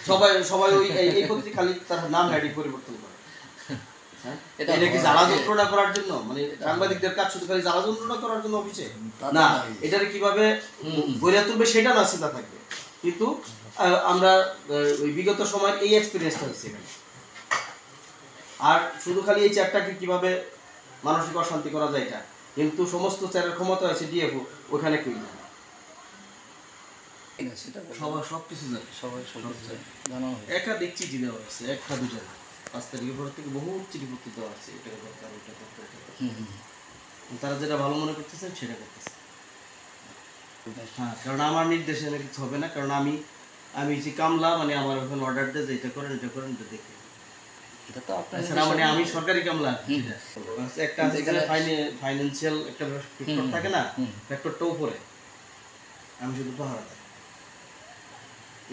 সবাই সবাই ওই এই ক্ষেত্রে খালি তার নাম হেডিং পরিবর্তন করে। এটা কি জ্বালা যন্ত্রণা করার জন্য, মানে সাংবাদিকদের কাজ শুধু খালি জ্বালা যন্ত্রণা করার জন্য অফিসে না, এটারে কিভাবে গড়ে তুলবে সেটা না চিন্তা থাকবে। কিন্তু আমরা ওই বিগত সময়ের এই এক্সপিরিয়েন্সটা হচ্ছে এখানে। আর শুধু খালি এই চ্যাটটাকে কিভাবে মানসিক অশান্তি করা যায় এটা, কিন্তু সমস্ত চ্যাটের ক্ষমতা আছে ডিএফও ওখানে কেউ না, সবাই সবকিছু জানে, সবাই জানা একাধিক চিঠি দেওয়া হয়েছে, একটা দুটো না, 5 তারিখের পর থেকে বহু চিঠিপত্র দেওয়া আছে, এটা দরকার ওইটা দরকার। তারা যেটা ভালো মনে করতেছে সেটা করতেছে। হ্যাঁ, কারণ আমার নির্দেশে কিছু হবে না, কারণ আমি যে কামলা, মানে আমার ওখানে অর্ডার দেয় যে এটা করেন এটা দেখে, এটা তো আপনার মানে আমি সরকারি কামলা। একটা ফাইন্যান্সিয়াল একটা ফ্যাক্টর থাকে না, ফ্যাক্টরটা উপরে, আমি শুধু পাহারা থাকি,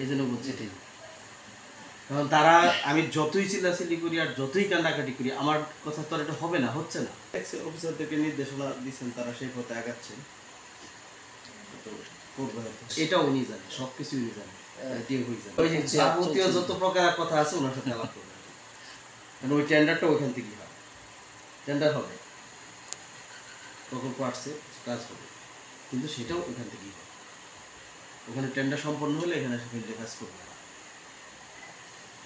এই জন্য বলছি ঠিক। কারণ তারা আমি যতই চিল্লাচিল্লি করি আর যতই কান্নাকাটি করি, আমার কথা তো এটা হবে না, হচ্ছে না। অফিসারদেরকে নির্দেশনা দিচ্ছেন, তারা সেই পথে আগাচ্ছেন, এটা উনি জানে, সবকিছু উনি জানে। ওই যে যাবতীয় যত প্রকার কথা আছে ওনার সাথে আলাপ করবেন, কারণ ওই টেন্ডারটা ওইখান থেকেই হবে, টেন্ডার হবে, প্রকল্প আসছে, কাজ হবে, কিন্তু সেটাও ওইখান থেকেই হবে। ওখানে টেন্ডার সম্পন্ন হলে এখানে ফিল্ডে কাজ করবে।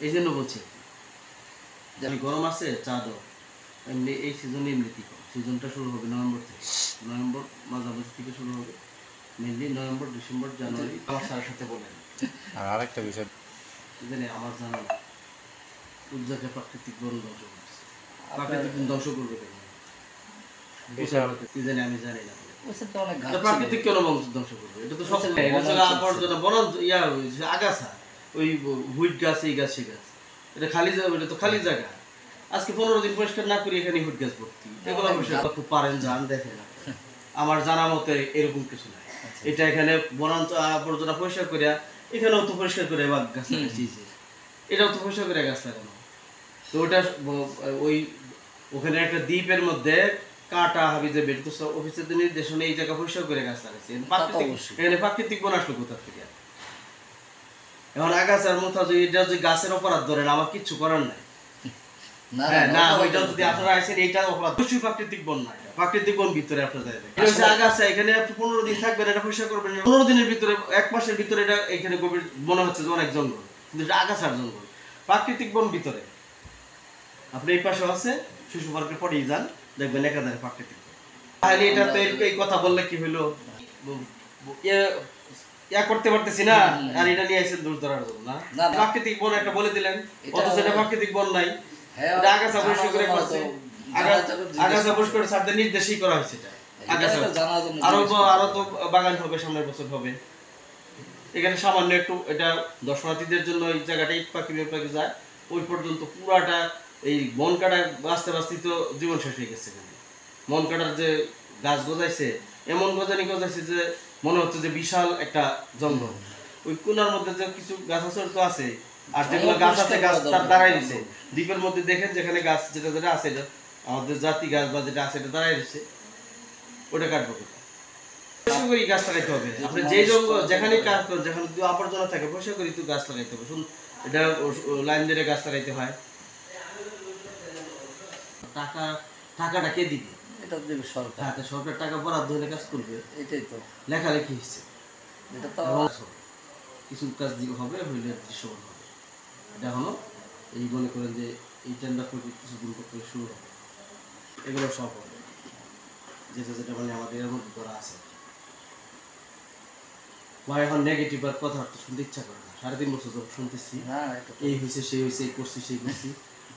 এই জন্য বলছি গরম আছে চা দাও, এমনি এই সিজনে এমনিতেই কম, সিজনটা শুরু হবে নভেম্বর থেকে, নভেম্বর মাঝামাঝি থেকে শুরু হবে, মেনলি নভেম্বর ডিসেম্বর জানুয়ারি। আমার স্যারের সাথে বলেন। আর আরেকটা বিষয় জানি আমার জানা না, উজ্জাকে প্রাকৃতিক বন ধ্বংস করছে, প্রাকৃতিক বন ধ্বংস করবে কেন কি জানি, আমি জানি না। প্রাকৃতিক কেন ধ্বংস করবে, এটা তো সব আবর্জনা বন ইয়া আগাছা, ওই হুইট গাছ, এই গাছ, সেই গাছ, এটা খালি জায়গা, এটা তো খালি জায়গা। আজকে 15 দিন পরিষ্কার না করি এখানে হুইট গাছ ভর্তি, এগুলো খুব পারেন যান দেখেন না, আমার জানা মতে এরকম কিছু নাই। এটা এখানে বনাঞ্চল আবর্জনা পরিষ্কার করিয়া এখানেও তো পরিষ্কার করে গাছ লাগাইছে, এটাও তো পরিষ্কার করে গাছ লাগানো। তো ওটা ওই ওখানে একটা দ্বীপের মধ্যে কাটা হাবি যাবে, তো অফিসের নির্দেশনে এই জায়গা পরিষ্কার করে গাছ লাগাইছে, এখানে প্রাকৃতিক বন আসলো কোথা থেকে? এখন আগাছার মতো এটা যদি গাছের অপরাধ ধরেন, আমার কিচ্ছু করার নাই। না ওইটা যদি আপনারা আইছেন, এইটা অপরাধ, অবশ্যই প্রাকৃতিক বন না, প্রাকৃতিক বন ভিতরে আপনারা যাবেন, এটা হচ্ছে আগাছা, এখানে আপনি 15 দিন থাকবেন, এটা পরিষ্কার করবেন, 15 দিনের ভিতরে 1 মাসের ভিতরে এটা এখানে গভীর মনে হচ্ছে যে অনেক জঙ্গল, কিন্তু এটা আগাছার জঙ্গল, প্রাকৃতিক বন ভিতরে। আপনি এই পাশে আছে শিশু পার্কের পরেই যান, দেখবেন একাধারে প্রাকৃতিক বন। তাহলে এটা তো এই কথা বললে কি হইলো, ইয়া করতে পারতেছি না, আর এটা নিয়ে আইছেন দূর ধরার জন্য না, প্রাকৃতিক বন একটা বলে দিলেন, অথচ এটা প্রাকৃতিক বন নাই, এটা আগাছা পরিষ্কার করে করছে, আগাছা পরিষ্কার করে সাথে নির্দেশই করা হয়েছে, এটা আগাছা আরো তো বাগান হবে, সামনের বছর হবে। এখানে সামান্য একটু এটা দর্শনার্থীদের জন্য এই জায়গাটা ইট পাখি যায়, ওই পর্যন্ত পুরাটা এই বন কাটা বাঁচতে বাঁচতেই তো জীবন শেষ হয়ে গেছে। এখানে মন কাটার যে গাছ গজাইছে, এমন গজাইছে যে মনে হচ্ছে যে বিশাল একটা জঙ্গল। ওই কোনার মধ্যে যে কিছু গাছ তো আছে, আর যেগুলো গাছ আছে গাছ তার দাঁড়াই দিচ্ছে দ্বীপের মধ্যে, দেখেন যেখানে গাছ যেটা যেটা আছে, এটা আমাদের জাতি গাছ বা যেটা আছে এটা দাঁড়াই দিচ্ছে, ওটা কাটবো করি গাছ লাগাইতে হবে। আপনি যে জঙ্গল যেখানে কাজ করেন, যেখানে আবর্জনা থাকে পয়সা করি তো গাছ লাগাইতে হবে, শুনুন এটা লাইন ধরে গাছ লাগাইতে হয়। টাকাটা কে দিবে? এটা দেবে সরকার। হ্যাঁ, সরকার টাকা বরাদ্দ হলে কাজ করবে, এটাই তো লেখালেখি হচ্ছে, এটা তো কিছু কাজ দিকে হবে, হইলে দৃশ্যমান হবে। এটা হলো এই মনে করেন যে এই টেন্ডার প্রকল্প কিছুদিন করতে শুরু হবে, এগুলো সব হবে, যেটা মানে আমাদের এর মধ্যে করা আছে। ভাই এখন নেগেটিভ আর কথাবার্তা শুনতে ইচ্ছা করে না, 3.5 বছর যখন শুনতেছি এই হয়েছে সেই হয়েছে, এই করছি সেই করছি,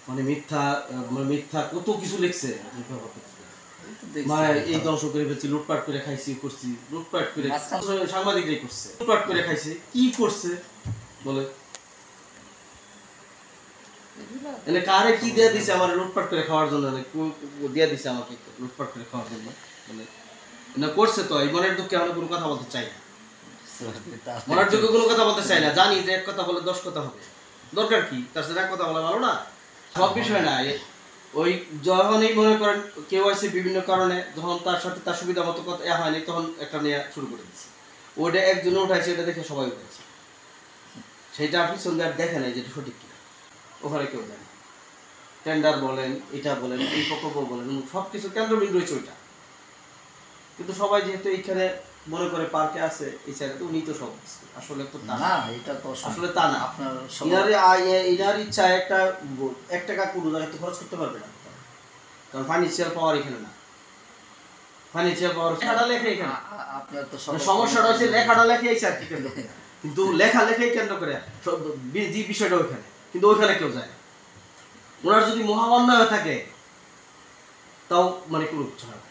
মানে মিথ্যা কত কিছু লিখছে, মানে এই ধ্বংস করে ফেলছি, লুটপাট করে খাইছি, করছি লুটপাট করে, সাংবাদিকরাই করছে, লুটপাট করে খাইছে, কি করছে বলে, মানে কারে কি দিয়ে দিছে আমার লুটপাট করে খাওয়ার জন্য, দিয়ে দিছে আমাকে লুটপাট করে খাওয়ার জন্য, মানে না করছে তো। এই মনের দুঃখে আমরা কোনো কথা বলতে চাই না, মনের দুঃখে কোনো কথা বলতে চাই না, জানি যে এক কথা বলে 10 কথা হবে, দরকার কি তার সাথে এক কথা বলা ভালো না? সব বিষয় না, ওই যখনই মনে করেন কেউ আছে বিভিন্ন কারণে, যখন তার সাথে তার সুবিধা মতো কথা হয়নি, তখন একটা নিয়ে শুরু করে দিচ্ছে, ওইটা একজনে উঠাইছে, এটা দেখে সবাই উঠাইছে, সেটা আপনি সন্ধ্যা দেখে নেই যেটা সঠিক কিনা, ওখানে কেউ জানে। টেন্ডার বলেন, এটা বলেন, এই প্রকল্প বলেন, সব কিছু কেন্দ্রবিন্দু রয়েছে ওইটা। কিন্তু সবাই যেহেতু এইখানে মনে করে পার্কে আছে এই সাইডে, তো উনি তো সব আসলে তো তা না, এটা তো আসলে তা না। আপনার ইনার ইচ্ছা একটা 1 টাকা কোনো জায়গায় খরচ করতে পারবে না, কারণ ফাইন্যান্সিয়াল পাওয়ার এখানে না। ফাইন্যান্সিয়াল পাওয়ার লেখাটা লেখে এখানে, আপনার তো সমস্যাটা হচ্ছে লেখাটা লেখে এই স্যার কেন্দ্র করে, কিন্তু লেখা লেখাই কেন্দ্র করে যে বিষয়টা ওইখানে, কিন্তু ওইখানে কেউ যায় না। ওনার যদি মহামান্য থাকে তাও মানে কোনো কিছু হয় না।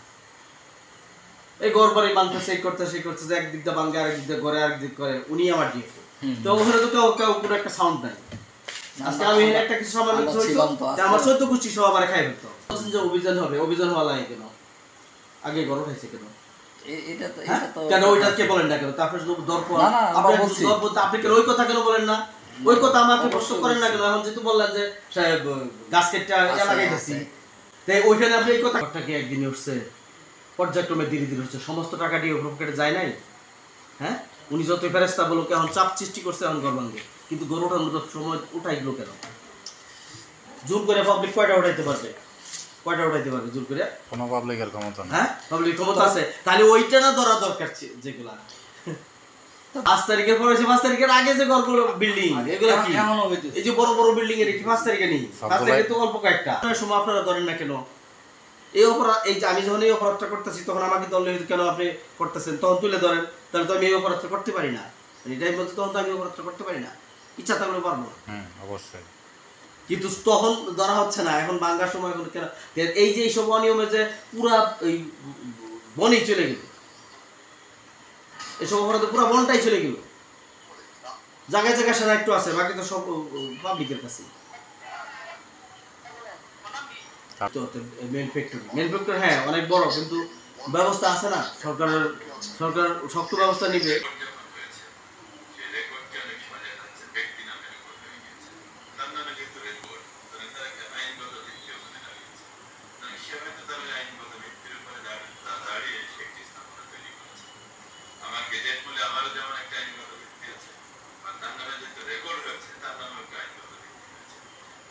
এই গড় বাড়ি বানতেছে, এই করতেছে, সেই করতেছে, একদিক দিয়ে বাঙ্গে আরেক দিক দিয়ে করে, আরেক দিক করে, উনি আমার ডিএফও। তো ওখানে তো কেউ কোনো একটা সাউন্ড নাই। আজকে আমি একটা কিছু সামান্য কিছু হইতো, আমার 14 গোষ্ঠী সব আমার খাই ফেলতো। যে অভিযান হবে, অভিযান হওয়া লাগে কেন? আগে গড় উঠাইছে কেন? কেন ওইটা কে বলেন না কেন? তারপরে দর্পণ, আপনি কেন ওই কথা কেন বলেন না? ওই কথা আমাকে প্রশ্ন করেন না কেন? এখন যেহেতু বললেন যে গাছ কেটে লাগাইতেছি, তাই ওইখানে আপনি এই কথাটা কি একদিনে উঠছে? পর্যায়ক্রমে ধীরে ধীরে হচ্ছে, সমস্ত টাকাটি ওই পকেটে যায় নাই। হ্যাঁ, উনি যত ফেরেস্তা বলো এখন চাপ সৃষ্টি করছে এখন গর্বাঙ্গে, কিন্তু গরুটার মতো সময় উঠাইলো কেন? জোর করে পাবলিক কয়টা উঠাইতে পারবে? কয়টা উঠাইতে পারবে জোর করে? কোনো পাবলিকের ক্ষমতা না। হ্যাঁ, পাবলিক ক্ষমতা আছে, তাহলে ওইটা না ধরা দরকার যেগুলা 5 তারিখের পরে, 5 তারিখের আগে যে ঘরগুলো বিল্ডিং, এগুলো কি এই যে বড় বড় বিল্ডিং এর কি 5 তারিখে নেই? 5 তারিখে তো অল্প কয়েকটা সময় আপনারা ধরেন না কেন? এই অপরাধ, এই যে আমি যখন এই অপরাধটা করতেছি তখন আমাকে দলে কেন আপনি করতেছেন, তখন তুলে ধরেন, তাহলে তো আমি এই অপরাধটা করতে পারি না। এটাই বলতে তখন তো আমি অপরাধটা করতে পারি না, ইচ্ছা থাকলে পারবো। অবশ্যই, কিন্তু তখন ধরা হচ্ছে না। এখন বাঙ্গার সময় এখন কেন এই যে এইসব অনিয়মে যে পুরা এই বনই চলে গেল, এসব অপরাধে পুরা বনটাই চলে গেল। জায়গায় জায়গায় সেনা একটু আছে, বাকি তো সব পাবলিকের কাছে। মেন ফ্যাক্টরি হ্যাঁ অনেক বড়, কিন্তু ব্যবস্থা আছে না, সরকার শক্ত ব্যবস্থা নিবে।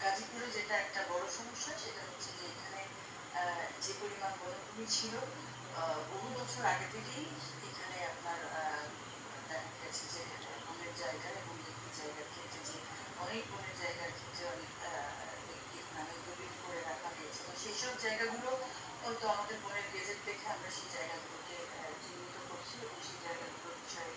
গাজীপুরে যেটা একটা বড় সমস্যা সেটা হচ্ছে যে এখানে যে পরিমাণ বনভূমি ছিল বহু বছর আগে থেকেই এখানে আপনার দেখা গেছে যে বনের জায়গা এবং ব্যক্তির জায়গার ক্ষেত্রে যে অনেক বনের জায়গার ক্ষেত্রে অনেক মানে দলিল করে রাখা হয়েছে। তো সেই সব জায়গাগুলো হয়তো আমাদের বনের গেজেট দেখে আমরা সেই জায়গাগুলোকে চিহ্নিত করছি এবং সেই জায়গাগুলোর বিষয়ে